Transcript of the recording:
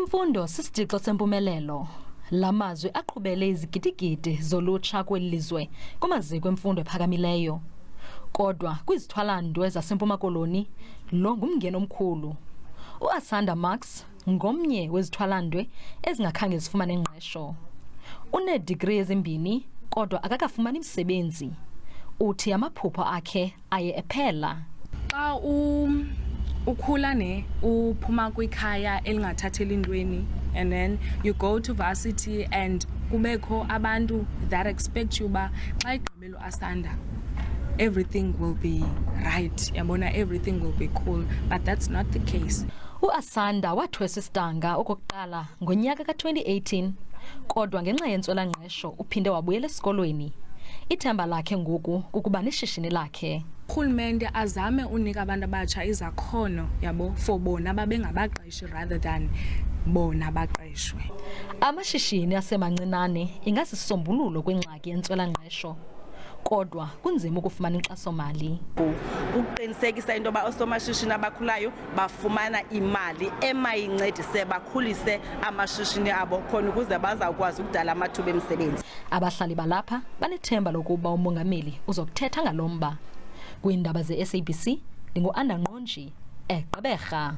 Imfundo sisitixo sempumelelo. La mazwi aqhubele izigidigidi zolutsha kwelizwe kumaziko emfundo ephakamileyo. Kodwa kwizithwalandwe zasempuma koloni lo ngumngeni omkhulu. uAsanda Max ngomnye wezithwalandwe ezingakhange zifumane ingqesho. Unedegree ezimbini kodwa akakafumani imisebenzi. Uthi amaphupho akhe aye ephela. Xa ukhula uphuma kwikhaya elingathatheli ntweni, and then you go to varsity and kubekho abantu that expect you ba xa igqibelo asanda everything will be right, yabona, everything will be cool, but that's not the case. uAsanda wathwesa isitanga okokuqala ngonyaka ka2018 kodwa ngenxa yentswelangqesho uphinde wabuyela esikolweni. Ithemba lakhe ngoku kukuba neshishini lakhe. Urhulumente azame unika abantu abatsha izakhono yabo for bona babengabaqeshi rather than bona baqeshwe. Amashishini asemancinane ingasisombululo kwingxaki yentswelangqesho. Kodwa kunzima ukufumana inkxaso-mali. Uqinisekisa into ba osomashishini abakhulayo bafumana imali emayincedise bakhulise amashishini abo khona ukuze bazawukwazi ukudala amathuba emisebenzi. Abahlali balapha banethemba lokuba umongameli uzokuthetha ngalomba. Kwiindaba zeSABC, ndingu-Anda Ngqonji, eGqeberha.